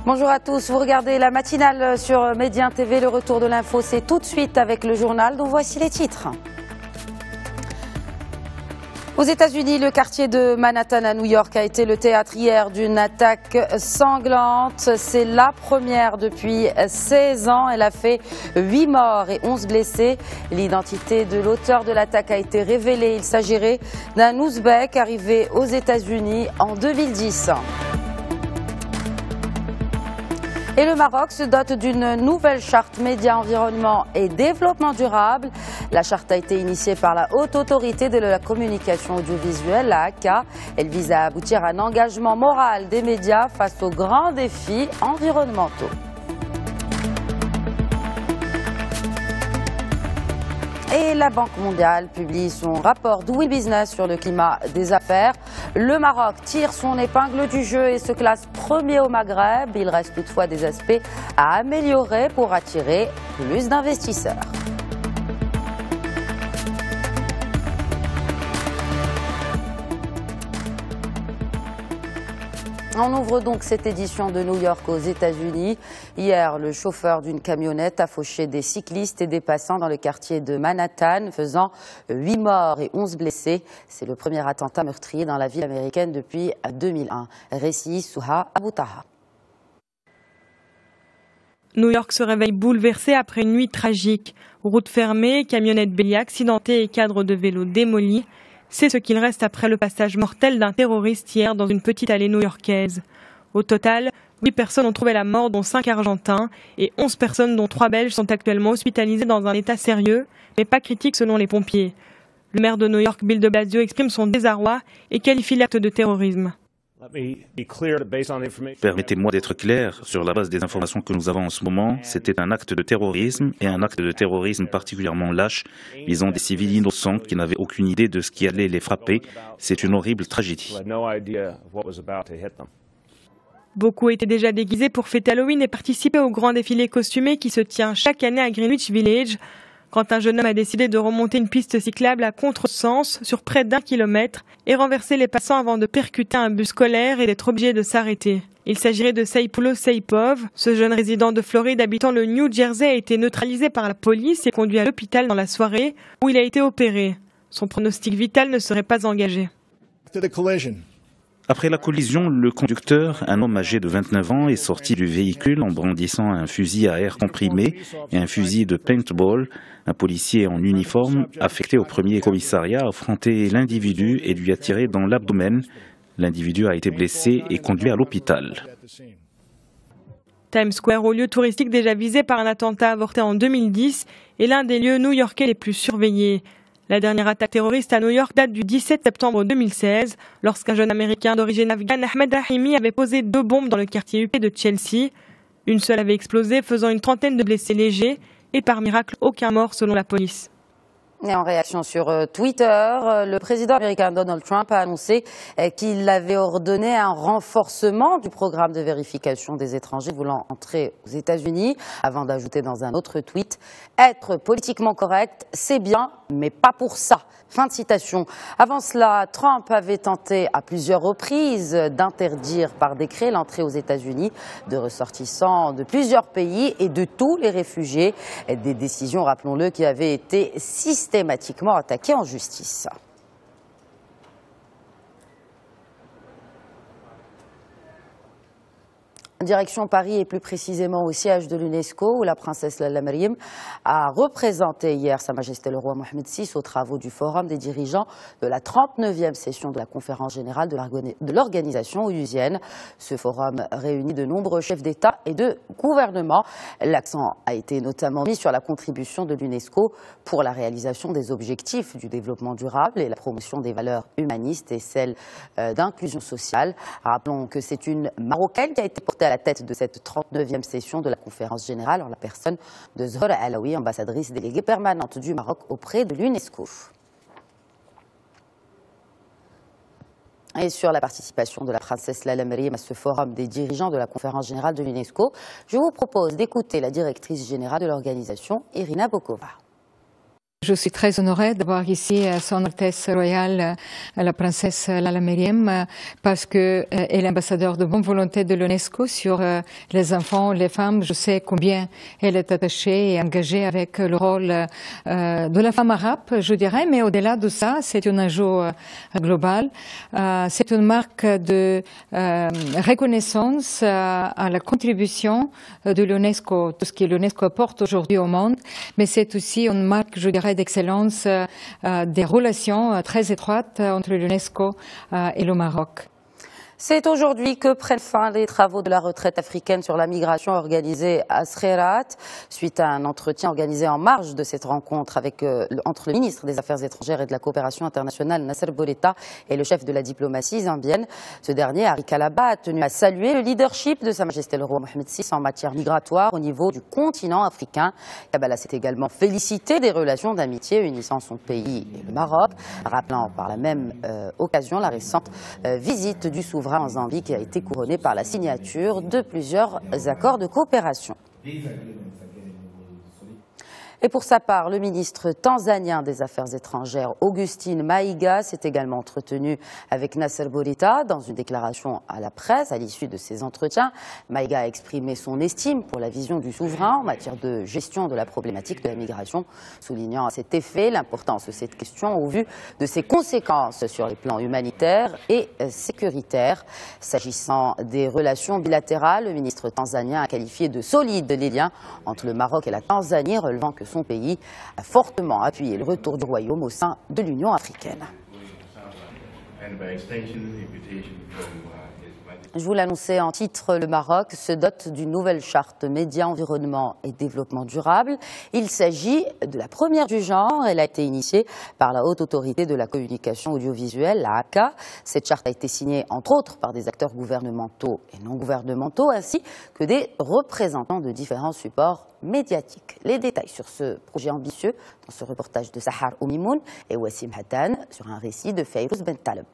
Bonjour à tous, vous regardez la matinale sur Médien TV. Le retour de l'info, c'est tout de suite avec le journal dont voici les titres. Aux États-Unis, le quartier de Manhattan à New York a été le théâtre hier d'une attaque sanglante. C'est la première depuis 16 ans. Elle a fait 8 morts et 11 blessés. L'identité de l'auteur de l'attaque a été révélée. Il s'agirait d'un Ouzbek arrivé aux États-Unis en 2010. Et le Maroc se dote d'une nouvelle charte médias, environnement et développement durable. La charte a été initiée par la Haute Autorité de la Communication Audiovisuelle, la HACA. Elle vise à aboutir à un engagement moral des médias face aux grands défis environnementaux. Et la Banque mondiale publie son rapport Doing Business sur le climat des affaires. Le Maroc tire son épingle du jeu et se classe premier au Maghreb. Il reste toutefois des aspects à améliorer pour attirer plus d'investisseurs. On ouvre donc cette édition de New York aux États-Unis. Hier, le chauffeur d'une camionnette a fauché des cyclistes et des passants dans le quartier de Manhattan, faisant 8 morts et 11 blessés. C'est le premier attentat meurtrier dans la ville américaine depuis 2001. Récit Souha Aboutaha. New York se réveille bouleversé après une nuit tragique. Route fermée, camionnette bélier accidentée et cadre de vélo démoli. C'est ce qu'il reste après le passage mortel d'un terroriste hier dans une petite allée new-yorkaise. Au total, 8 personnes ont trouvé la mort, dont 5 Argentins, et 11 personnes, dont 3 Belges, sont actuellement hospitalisées dans un état sérieux, mais pas critique selon les pompiers. Le maire de New York, Bill de Blasio, exprime son désarroi et qualifie l'acte de terrorisme. Permettez-moi d'être clair, sur la base des informations que nous avons en ce moment, c'était un acte de terrorisme et un acte de terrorisme particulièrement lâche, visant des civils innocents qui n'avaient aucune idée de ce qui allait les frapper. C'est une horrible tragédie. Beaucoup étaient déjà déguisés pour fêter Halloween et participer au grand défilé costumé qui se tient chaque année à Greenwich Village. Quand un jeune homme a décidé de remonter une piste cyclable à contresens sur près d'1 kilomètre et renverser les passants avant de percuter un bus scolaire et d'être obligé de s'arrêter. Il s'agirait de Saipulo Saipov. Ce jeune résident de Floride habitant le New Jersey a été neutralisé par la police et conduit à l'hôpital dans la soirée où il a été opéré. Son pronostic vital ne serait pas engagé. Après la collision, le conducteur, un homme âgé de 29 ans, est sorti du véhicule en brandissant un fusil à air comprimé et un fusil de paintball. Un policier en uniforme, affecté au premier commissariat, a affronté l'individu et lui a tiré dans l'abdomen. L'individu a été blessé et conduit à l'hôpital. Times Square, au lieu touristique déjà visé par un attentat avorté en 2010, est l'un des lieux new-yorkais les plus surveillés. La dernière attaque terroriste à New York date du 17 septembre 2016, lorsqu'un jeune Américain d'origine afghane, Ahmed Rahimi, avait posé 2 bombes dans le quartier huppé de Chelsea. Une seule avait explosé, faisant une trentaine de blessés légers, et par miracle, aucun mort selon la police. Et en réaction sur Twitter, le président américain Donald Trump a annoncé qu'il avait ordonné un renforcement du programme de vérification des étrangers voulant entrer aux États-Unis, avant d'ajouter dans un autre tweet « Être politiquement correct, c'est bien, mais pas pour ça ». Fin de citation. Avant cela, Trump avait tenté à plusieurs reprises d'interdire par décret l'entrée aux États-Unis de ressortissants de plusieurs pays et de tous les réfugiés. Des décisions, rappelons-le, qui avaient été systématiquement attaquées en justice. Direction Paris et plus précisément au siège de l'UNESCO où la princesse Lalla Meriem a représenté hier Sa Majesté le roi Mohammed VI aux travaux du Forum des dirigeants de la 39e session de la conférence générale de l'organisation onusienne. Ce forum réunit de nombreux chefs d'État et de gouvernement. L'accent a été notamment mis sur la contribution de l'UNESCO pour la réalisation des objectifs du développement durable et la promotion des valeurs humanistes et celles d'inclusion sociale. Rappelons que c'est une Marocaine qui a été portée à la tête de cette 39e session de la conférence générale en la personne de Zohra Alaoui, ambassadrice déléguée permanente du Maroc auprès de l'UNESCO. Et sur la participation de la princesse Lalla Meriem à ce forum des dirigeants de la conférence générale de l'UNESCO, je vous propose d'écouter la directrice générale de l'organisation, Irina Bokova. Je suis très honorée d'avoir ici Son Altesse Royale, la princesse Lalla Meriem, parce qu'elle est ambassadeur de bonne volonté de l'UNESCO sur les enfants, les femmes. Je sais combien elle est attachée et engagée avec le rôle de la femme arabe, je dirais, mais au-delà de ça, c'est un enjeu global. C'est une marque de reconnaissance à la contribution de l'UNESCO, tout ce que l'UNESCO apporte aujourd'hui au monde, mais c'est aussi une marque, je dirais, d'excellence des relations très étroites entre l'UNESCO et le Maroc. C'est aujourd'hui que prennent fin les travaux de la retraite africaine sur la migration organisée à Sreerat. Suite à un entretien organisé en marge de cette rencontre entre le ministre des Affaires étrangères et de la coopération internationale, Nasser Bourita, et le chef de la diplomatie zambienne. Ce dernier, Ari Kalaba, a tenu à saluer le leadership de Sa Majesté le Roi Mohamed VI en matière migratoire au niveau du continent africain. Kabala s'est également félicité des relations d'amitié unissant son pays et le Maroc, rappelant par la même occasion la récente visite du souverain en Zambie qui a été couronné par la signature de plusieurs accords de coopération. Et pour sa part, le ministre tanzanien des Affaires étrangères, Augustine Mahiga, s'est également entretenu avec Nasser Bourita dans une déclaration à la presse à l'issue de ces entretiens. Mahiga a exprimé son estime pour la vision du souverain en matière de gestion de la problématique de la migration, soulignant à cet effet l'importance de cette question au vu de ses conséquences sur les plans humanitaires et sécuritaires. S'agissant des relations bilatérales, le ministre tanzanien a qualifié de solides les liens entre le Maroc et la Tanzanie, relevant que son pays a fortement appuyé le retour du royaume au sein de l'Union africaine. Je vous l'annonçais en titre, le Maroc se dote d'une nouvelle charte médias, environnement et développement durable. Il s'agit de la première du genre. Elle a été initiée par la Haute Autorité de la Communication Audiovisuelle, la HACA. Cette charte a été signée entre autres par des acteurs gouvernementaux et non gouvernementaux, ainsi que des représentants de différents supports médiatiques. Les détails sur ce projet ambitieux dans ce reportage de Sahar Oumimoun et Wassim Hattan sur un récit de Fayrouz Ben Taleb.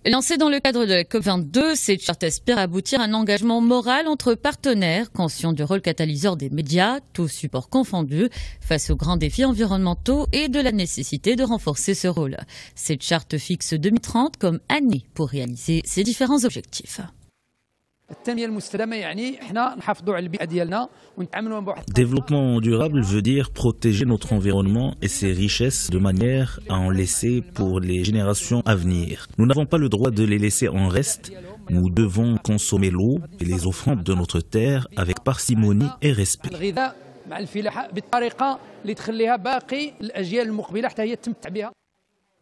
Lancée dans le cadre de la COP22, cette charte aspire à aboutir à un engagement moral entre partenaires, conscients du rôle catalyseur des médias, tous supports confondus, face aux grands défis environnementaux et de la nécessité de renforcer ce rôle. Cette charte fixe 2030 comme année pour réaliser ces différents objectifs. Développement durable veut dire protéger notre environnement et ses richesses de manière à en laisser pour les générations à venir. Nous n'avons pas le droit de les laisser en reste. Nous devons consommer l'eau et les offrandes de notre terre avec parcimonie et respect.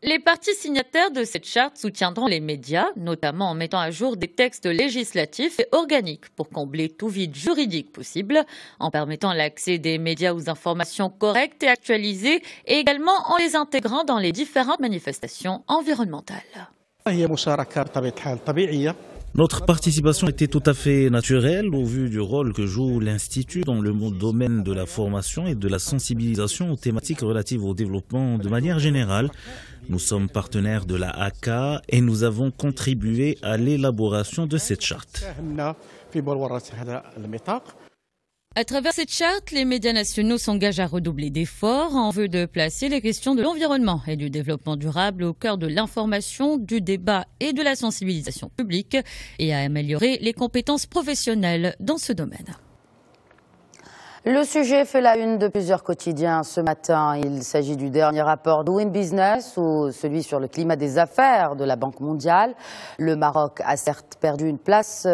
Les parties signataires de cette charte soutiendront les médias, notamment en mettant à jour des textes législatifs et organiques pour combler tout vide juridique possible, en permettant l'accès des médias aux informations correctes et actualisées, et également en les intégrant dans les différentes manifestations environnementales. Notre participation était tout à fait naturelle au vu du rôle que joue l'Institut dans le domaine de la formation et de la sensibilisation aux thématiques relatives au développement de manière générale. Nous sommes partenaires de la HACA et nous avons contribué à l'élaboration de cette charte. À travers cette charte, les médias nationaux s'engagent à redoubler d'efforts en vue de placer les questions de l'environnement et du développement durable au cœur de l'information, du débat et de la sensibilisation publique et à améliorer les compétences professionnelles dans ce domaine. Le sujet fait la une de plusieurs quotidiens ce matin. Il s'agit du dernier rapport Doing Business ou celui sur le climat des affaires de la Banque mondiale. Le Maroc a certes perdu une place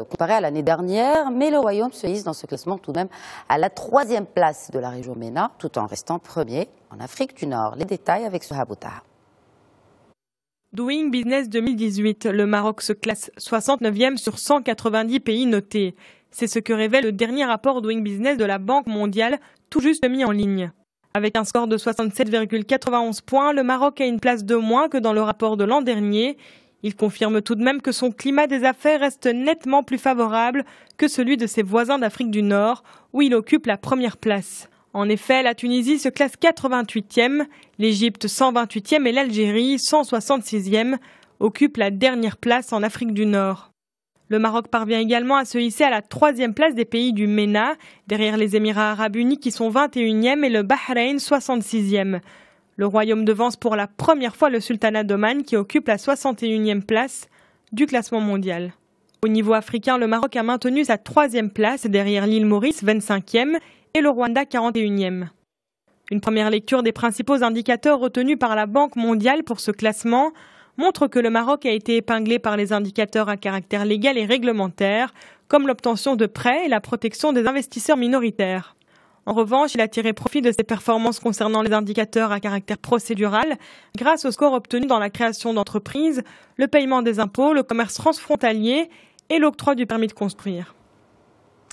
comparée à l'année dernière, mais le Royaume se hisse dans ce classement tout de même à la 3e place de la région MENA, tout en restant premier en Afrique du Nord. Les détails avec Souha Boutaha. Doing Business 2018, le Maroc se classe 69e sur 190 pays notés. C'est ce que révèle le dernier rapport Doing Business de la Banque mondiale, tout juste mis en ligne. Avec un score de 67,91 points, le Maroc a une place de moins que dans le rapport de l'an dernier. Il confirme tout de même que son climat des affaires reste nettement plus favorable que celui de ses voisins d'Afrique du Nord, où il occupe la première place. En effet, la Tunisie se classe 88e, l'Égypte 128e et l'Algérie 166e occupent la dernière place en Afrique du Nord. Le Maroc parvient également à se hisser à la 3e place des pays du MENA, derrière les Émirats arabes unis qui sont 21e et le Bahreïn 66e. Le Royaume devance pour la première fois le Sultanat d'Oman qui occupe la 61e place du classement mondial. Au niveau africain, le Maroc a maintenu sa 3e place derrière l'île Maurice 25e et le Rwanda 41e. Une première lecture des principaux indicateurs retenus par la Banque mondiale pour ce classement montre que le Maroc a été épinglé par les indicateurs à caractère légal et réglementaire, comme l'obtention de prêts et la protection des investisseurs minoritaires. En revanche, il a tiré profit de ses performances concernant les indicateurs à caractère procédural grâce au score obtenu dans la création d'entreprises, le paiement des impôts, le commerce transfrontalier et l'octroi du permis de construire.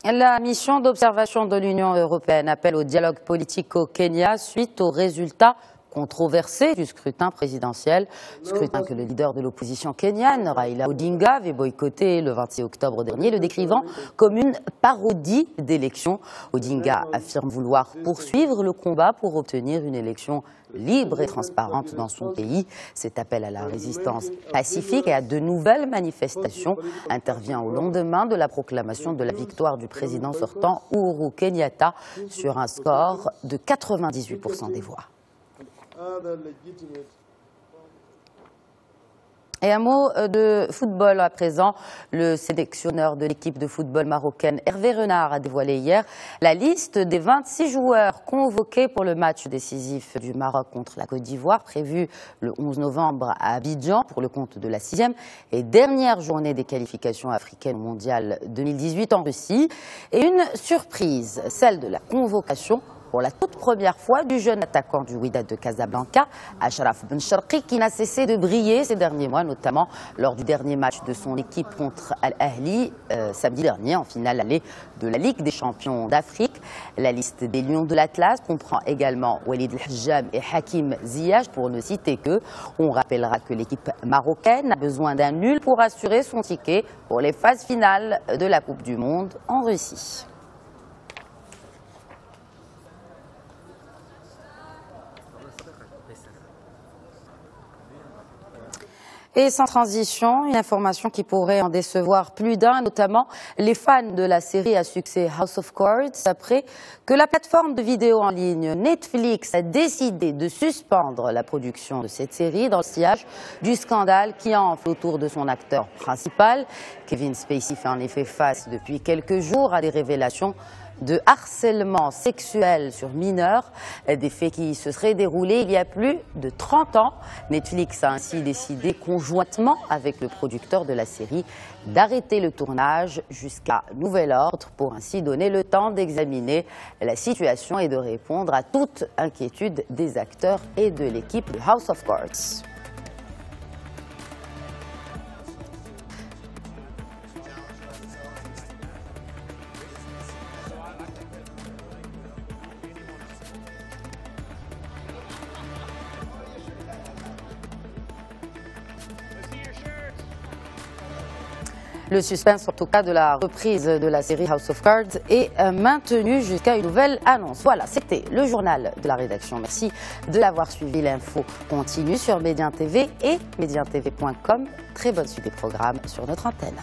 La mission d'observation de l'Union européenne appelle au dialogue politique au Kenya suite aux résultats controversé du scrutin présidentiel, scrutin que le leader de l'opposition kenyane, Raila Odinga, avait boycotté le 26 octobre dernier, le décrivant comme une parodie d'élection. Odinga affirme vouloir poursuivre le combat pour obtenir une élection libre et transparente dans son pays. Cet appel à la résistance pacifique et à de nouvelles manifestations intervient au lendemain de la proclamation de la victoire du président sortant Uhuru Kenyatta sur un score de 98% des voix. Et un mot de football à présent. Le sélectionneur de l'équipe de football marocaine, Hervé Renard, a dévoilé hier la liste des 26 joueurs convoqués pour le match décisif du Maroc contre la Côte d'Ivoire, prévu le 11 novembre à Abidjan pour le compte de la 6e et dernière journée des qualifications africaines mondiales 2018 en Russie. Et une surprise, celle de la convocation pour la toute première fois du jeune attaquant du Wydad de Casablanca, Achraf Ben Sharqi, qui n'a cessé de briller ces derniers mois, notamment lors du dernier match de son équipe contre Al-Ahli, samedi dernier, en finale allée de la Ligue des champions d'Afrique. La liste des Lions de l'Atlas comprend également Walid El-Hajjam et Hakim Ziyech, pour ne citer qu'eux. On rappellera que l'équipe marocaine a besoin d'un nul pour assurer son ticket pour les phases finales de la Coupe du Monde en Russie. Et sans transition, une information qui pourrait en décevoir plus d'un, notamment les fans de la série à succès House of Cards, après que la plateforme de vidéo en ligne Netflix a décidé de suspendre la production de cette série dans le sillage du scandale qui enfle autour de son acteur principal. Kevin Spacey fait en effet face depuis quelques jours à des révélations de harcèlement sexuel sur mineurs, des faits qui se seraient déroulés il y a plus de 30 ans. Netflix a ainsi décidé conjointement avec le producteur de la série d'arrêter le tournage jusqu'à nouvel ordre pour ainsi donner le temps d'examiner la situation et de répondre à toute inquiétude des acteurs et de l'équipe de House of Cards. Le suspense, en tout cas, de la reprise de la série House of Cards est maintenu jusqu'à une nouvelle annonce. Voilà, c'était le journal de la rédaction. Merci de l'avoir suivi. L'info continue sur Médien TV et medientv.com. Très bonne suite des programmes sur notre antenne.